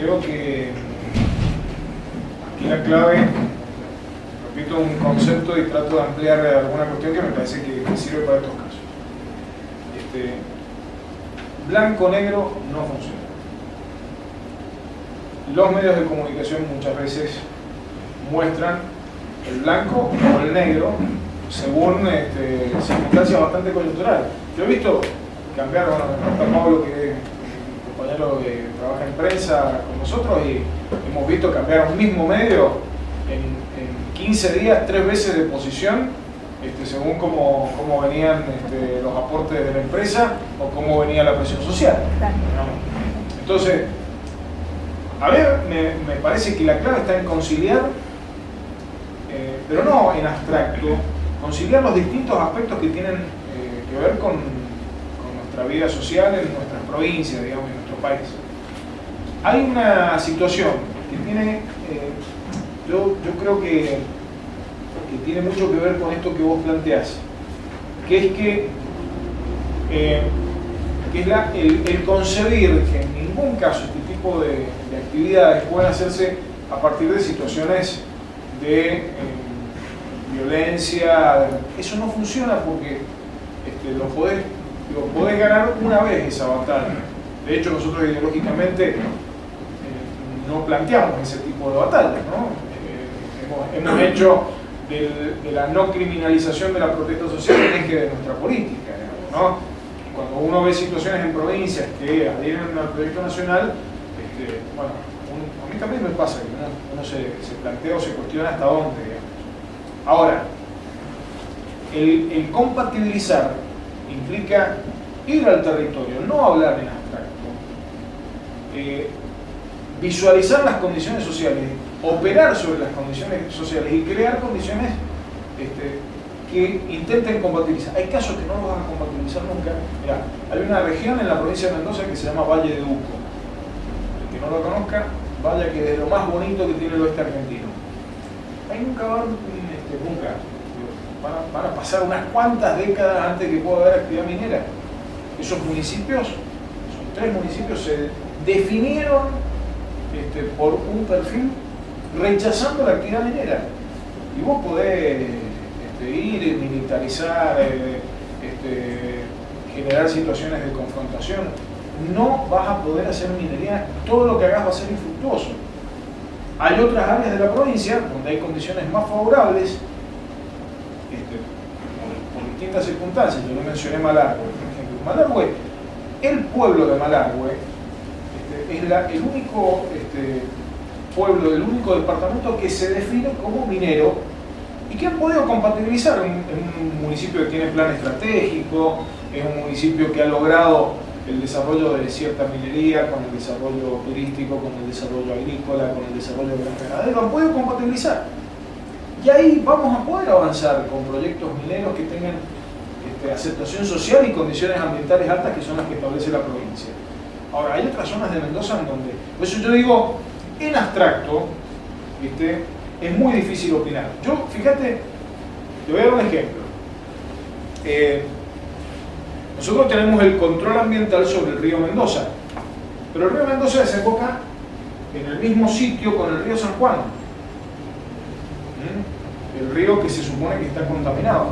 creo que aquí la clave, repito un concepto y trato de ampliar alguna cuestión que me parece que sirve para estos casos. Blanco-negro no funciona. Los medios de comunicación muchas veces muestran el blanco o el negro según circunstancias bastante coyunturales. Yo he visto cambiar, bueno, me cuenta Pablo, que es un compañero que trabaja en prensa con nosotros, y hemos visto cambiar un mismo medio en 15 días 3 veces de posición, según cómo venían los aportes de la empresa o cómo venía la presión social. Entonces, a ver, me parece que la clave está en conciliar, pero no en abstracto, conciliar los distintos aspectos que tienen que ver con nuestra vida social en nuestras provincias, digamos, en nuestro país. Hay una situación que tiene, yo creo que tiene mucho que ver con esto que vos planteás, que es que es el concebir que en ningún caso este tipo de actividades pueden hacerse a partir de situaciones de violencia. Eso no funciona porque lo podés ganar una vez esa batalla. De hecho, nosotros ideológicamente no planteamos ese tipo de batallas, ¿no? Hemos hecho de la no criminalización de la protesta social el eje de nuestra política, ¿no? Cuando uno ve situaciones en provincias que adhieren al proyecto nacional, bueno, a mí también me pasa que uno se plantea o se cuestiona hasta dónde, digamos. Ahora, el compatibilizar implica ir al territorio, no hablar en abstracto, visualizar las condiciones sociales, operar sobre las condiciones sociales y crear condiciones que intenten compatibilizar. Hay casos que no los van a compatibilizar nunca. Mirá, hay una región en la provincia de Mendoza que se llama Valle de Uco. El que no lo conozca, vaya que es lo más bonito que tiene el oeste argentino. Ahí nunca van a pasar unas cuantas décadas antes que pueda haber actividad minera. Esos municipios, esos 3 municipios, se definieron por un perfil rechazando la actividad minera. Y vos podés ir, militarizar, generar situaciones de confrontación. No vas a poder hacer minería, todo lo que hagas va a ser infructuoso. Hay otras áreas de la provincia donde hay condiciones más favorables, por distintas circunstancias. Yo no mencioné Malargüe, por ejemplo. Malargüe, el pueblo de Malargüe, es el único pueblo, el único departamento que se define como minero y que han podido compatibilizar en un municipio que tiene plan estratégico, es un municipio que ha logrado el desarrollo de cierta minería con el desarrollo turístico, con el desarrollo agrícola, con el desarrollo ganadero, han podido compatibilizar. Y ahí vamos a poder avanzar con proyectos mineros que tengan aceptación social y condiciones ambientales altas, que son las que establece la provincia. Ahora, hay otras zonas de Mendoza en donde, por eso yo digo, en abstracto, es muy difícil opinar. Yo, fíjate, te voy a dar un ejemplo. Nosotros tenemos el control ambiental sobre el río Mendoza, pero el río Mendoza desemboca en el mismo sitio con el río San Juan, el río que se supone que está contaminado.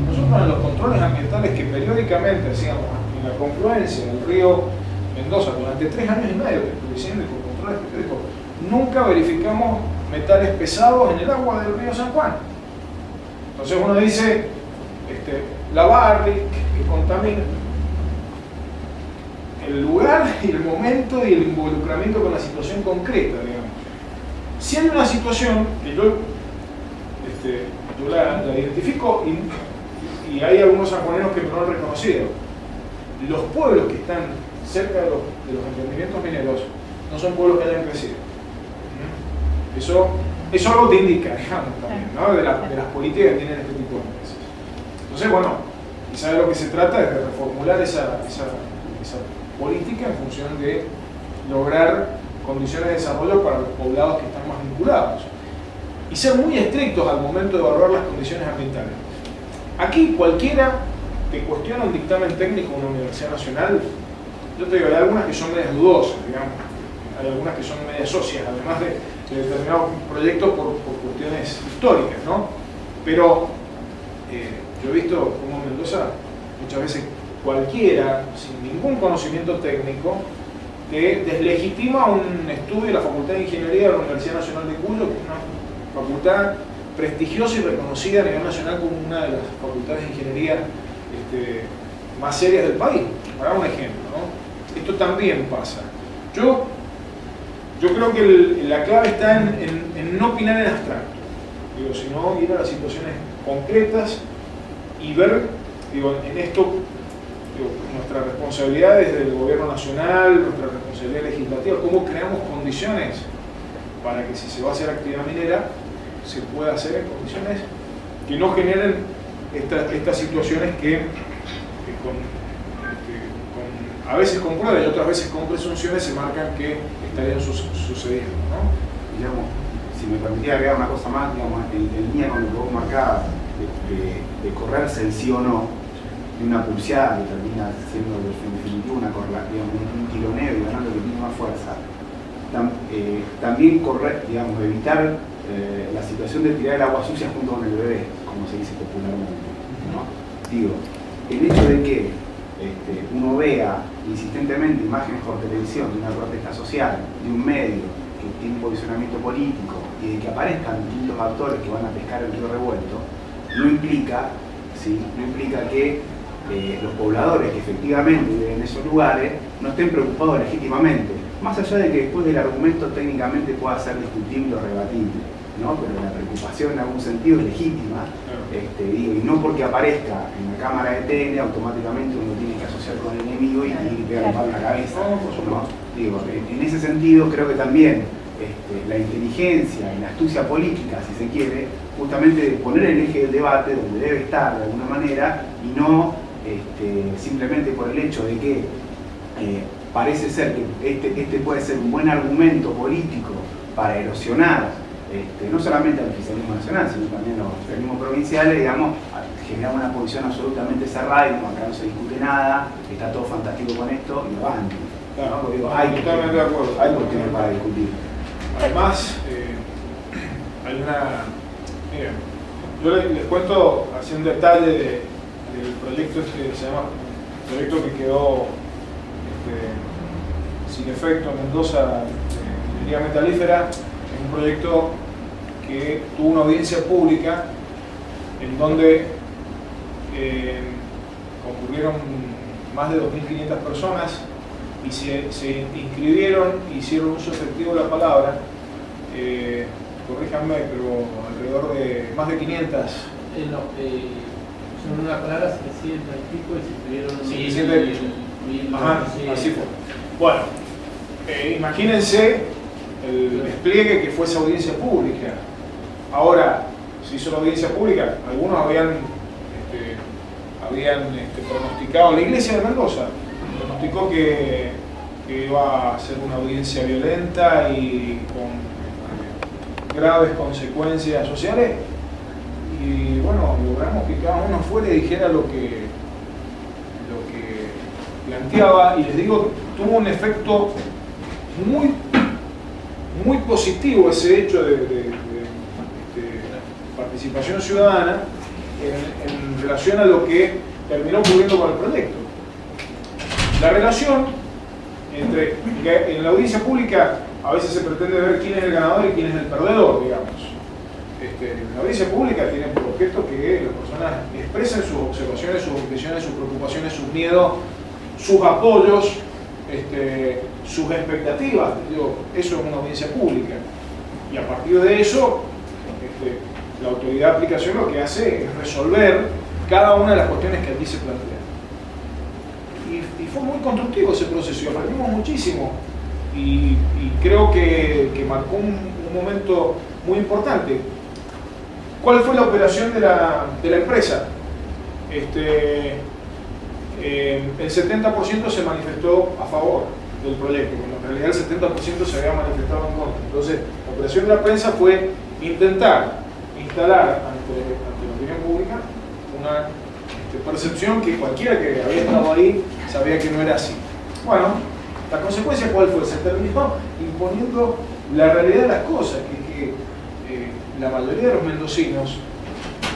Nosotros en los controles ambientales que periódicamente hacíamos en la confluencia del río Mendoza durante 3 años y medio que estuve diciendo con controles periódicos, nunca verificamos metales pesados en el agua del río San Juan. Entonces uno dice, la Barrick que contamina. El lugar y el momento y el involucramiento con la situación concreta, digamos. Si hay una situación que yo la identifico y hay algunos sanjuaneros que no lo han reconocido, los pueblos que están cerca de los emprendimientos mineros no son pueblos que hayan crecido. Eso algo te indica, digamos, también, ¿no? de las políticas que tienen este tipo de empresas. Entonces, bueno, quizás de lo que se trata es de reformular esa política en función de lograr condiciones de desarrollo para los poblados que están más vinculados. Y ser muy estrictos al momento de evaluar las condiciones ambientales. Aquí cualquiera te cuestiona un dictamen técnico de una universidad nacional. Yo te digo, hay algunas que son medias dudosas, digamos. hay algunas que son medias socias, además de determinados proyectos por cuestiones históricas, ¿no? Pero yo he visto como en Mendoza muchas veces cualquiera, sin ningún conocimiento técnico, te deslegitima un estudio de la Facultad de Ingeniería de la Universidad Nacional de Cuyo, que es una facultad prestigiosa y reconocida a nivel nacional como una de las facultades de ingeniería más serias del país, para un ejemplo, ¿no? Esto también pasa. Yo creo que la clave está en no opinar en abstracto, digo, sino ir a las situaciones concretas y ver, digo, en esto, digo, nuestra responsabilidad desde el gobierno nacional, nuestra responsabilidad legislativa, cómo creamos condiciones para que si se va a hacer actividad minera, se pueda hacer en condiciones que no generen estas situaciones que a veces con pruebas y otras veces con presunciones se marcan que estarían sucediendo, ¿no? Digamos, si me permitía agregar una cosa más, digamos, en línea con lo que vos marcabas, de correrse el sí o no, de una pulseada que termina siendo en definitiva un tironeo y ganando que tiene más fuerza. También evitar la situación de tirar el agua sucia junto con el bebé, como se dice popularmente, ¿no? Digo, el hecho de que uno vea insistentemente imágenes por televisión de una protesta social, de un medio que tiene un posicionamiento político y de que aparezcan distintos actores que van a pescar el río revuelto, no implica que los pobladores que efectivamente viven en esos lugares no estén preocupados legítimamente, más allá de que después del argumento técnicamente pueda ser discutible o rebatible, ¿no? Pero la preocupación en algún sentido es legítima, y no porque aparezca en la cámara de tele automáticamente uno tiene que asociar con el enemigo y pegar el palo en la cabeza, ¿no? Digo, en ese sentido creo que también la inteligencia y la astucia política, si se quiere, justamente de poner el eje del debate donde debe estar de alguna manera y no simplemente por el hecho de que parece ser que este puede ser un buen argumento político para erosionar no solamente al oficialismo nacional, sino también a los organismos provinciales, digamos, generar una posición absolutamente cerrada y como acá no se discute nada, está todo fantástico con esto y lo van. Claro, ¿no? Digo, totalmente de acuerdo. Hay cuestiones para discutir. Además, hay una... Miren, yo les cuento así un detalle del proyecto que se llama, proyecto que quedó sin efecto en Mendoza, minería metalífera. Es un proyecto que tuvo una audiencia pública en donde concurrieron más de 2.500 personas y se inscribieron e hicieron uso efectivo de la palabra, corríjanme, pero alrededor de más de 500. Son una palabra 700 y pico y se inscribieron 700 y pico. Ajá, así fue. Bueno, imagínense el despliegue que fue esa audiencia pública. Ahora, se hizo la audiencia pública, algunos habían pronosticado, la iglesia de Mendoza pronosticó que iba a ser una audiencia violenta y con graves consecuencias sociales, y bueno, logramos que cada uno fuera y dijera lo que planteaba, y les digo, tuvo un efecto muy positivo ese hecho de participación ciudadana en relación a lo que terminó ocurriendo con el proyecto. La relación en la audiencia pública a veces se pretende ver quién es el ganador y quién es el perdedor, digamos. La audiencia pública tiene por objeto que las personas expresen sus observaciones, sus impresiones, sus preocupaciones, sus miedos, sus apoyos, sus expectativas. Digo, eso es una audiencia pública. Y a partir de eso, la autoridad de aplicación lo que hace es resolver cada una de las cuestiones que aquí se plantean. Y fue muy constructivo ese proceso y aprendimos muchísimo. Y creo que marcó un momento muy importante. ¿Cuál fue la operación de la empresa? El 70% se manifestó a favor del proyecto, cuando en realidad el 70% se había manifestado en contra. Entonces, la operación de la prensa fue intentar instalar ante la opinión pública una percepción que cualquiera que había estado ahí sabía que no era así. Bueno, ¿La consecuencia cuál fue? Se terminó imponiendo la realidad de las cosas, que la mayoría de los mendocinos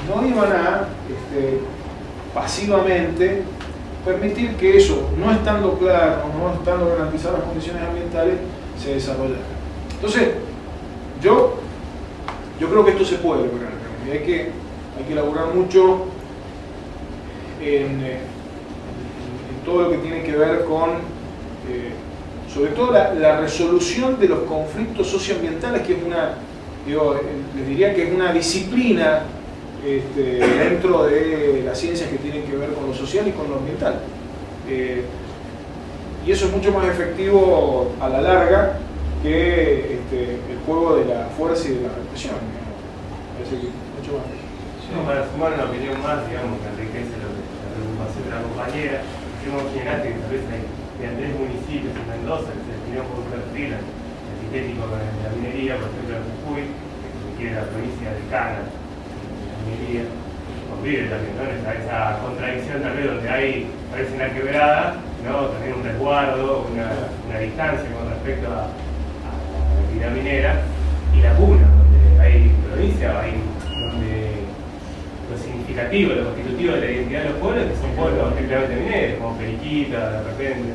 no iban a pasivamente permitir que eso, no estando claro, no estando garantizadas las condiciones ambientales, se desarrollara. Entonces, yo creo que esto se puede lograr, y hay que elaborar mucho en todo lo que tiene que ver con, sobre todo la resolución de los conflictos socioambientales, que es les diría que es una disciplina dentro de las ciencias que tienen que ver con lo social y con lo ambiental. Y eso es mucho más efectivo a la larga que el juego de la fuerza y de la represión. Parece que mucho más. Yo, para sumar una opinión más, digamos, que enriquece la preocupación de la compañera, hemos mencionado que tal vez hay 3 municipios en Mendoza que se destinó por un perfil antitético con la minería, por ejemplo en Jujuy, que requiere la provincia de Cana, la minería, convive también, ¿no? Esa contradicción tal vez donde hay, parece una quebrada, ¿no? También un resguardo, una distancia con respecto a la actividad minera, y la puna, donde hay provincia, donde lo significativo, lo constitutivo de la identidad de los pueblos, que son pueblos estrictamente mineros, como Periquita, de repente,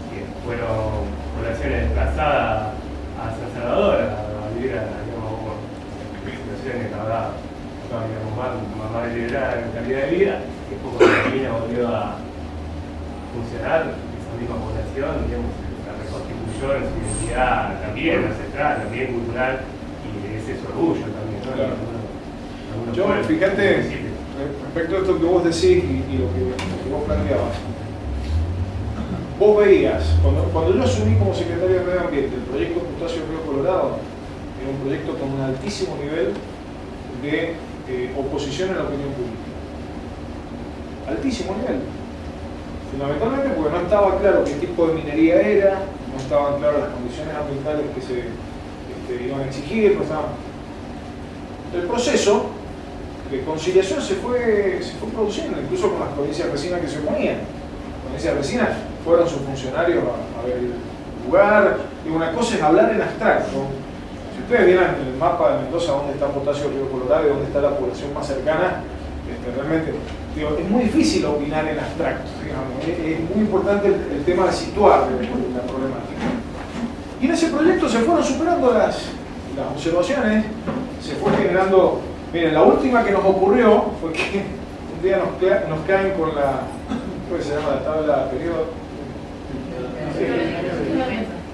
que fueron poblaciones desplazadas a San Salvador, a vivir digamos, situaciones digamos, más liberada en calidad de vida, que poco la mina volvió a funcionar, esa misma población, digamos, la reconstituyó en su identidad también ancestral, también cultural, y ese es su orgullo también, ¿no? Claro. Yo, fíjate, respecto a esto que vos decís y lo que vos planteabas, vos veías, cuando yo asumí como secretario de Medio Ambiente el proyecto Potasio Río Colorado, era un proyecto con un altísimo nivel de oposición en la opinión pública. Altísimo nivel. Fundamentalmente porque no estaba claro qué tipo de minería era, no estaban claras las condiciones ambientales que se iban a exigir, no estaban. El proceso de conciliación se fue produciendo, incluso con las provincias vecinas que se oponían. Las provincias vecinas fueron sus funcionarios a ver el lugar, y una cosa es hablar en abstracto. Si ustedes vieran en el mapa de Mendoza dónde está Potasio Río Colorado y dónde está la población más cercana, realmente es muy difícil opinar en abstracto, digamos. Es muy importante el tema de situar la problemática. Y en ese proyecto se fueron superando las observaciones, se fue generando. Miren, la última que nos ocurrió fue que un día nos caen con ¿cómo se llama la tabla de periodo?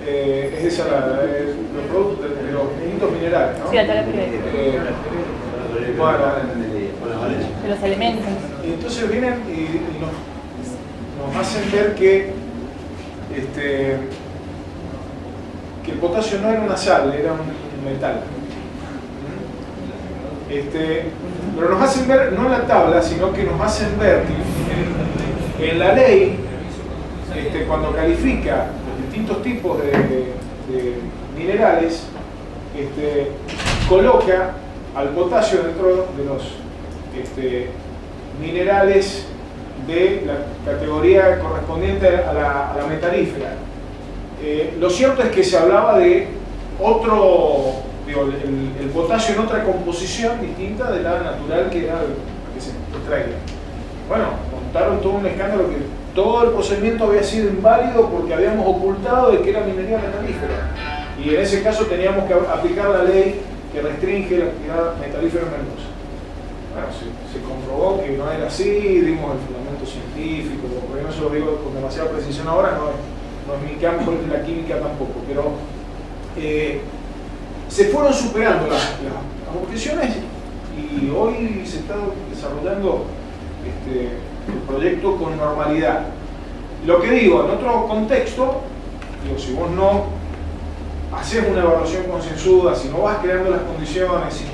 Es esa los productos de los distintos minerales, ¿no? Sí, la tabla periódica. De los elementos. Y entonces vienen y nos hacen ver que el potasio no era una sal, era un metal. Pero nos hacen ver, no en la tabla, sino que nos hacen ver que en la ley, cuando califica los distintos tipos de minerales, coloca al potasio dentro de los minerales de la categoría correspondiente a la metalífera. Lo cierto es que se hablaba de el potasio en otra composición distinta de la natural que era la que se extraía. Bueno, montaron todo un escándalo que todo el procedimiento había sido inválido porque habíamos ocultado de que era minería metalífera. Y en ese caso teníamos que aplicar la ley que restringe la actividad metalífera en Mendoza. Bueno, se comprobó que no era así, dimos el fundamento científico, porque no se lo digo con demasiada precisión ahora, no es mi campo de la química tampoco, pero se fueron superando las objeciones y hoy se está desarrollando el proyecto con normalidad. Lo que digo, en otro contexto, si vos no haces una evaluación concienzuda, si no vas creando las condiciones,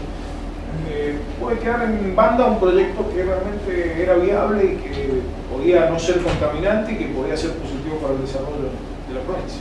puede quedar en banda un proyecto que realmente era viable y que podía no ser contaminante y que podía ser positivo para el desarrollo de la provincia.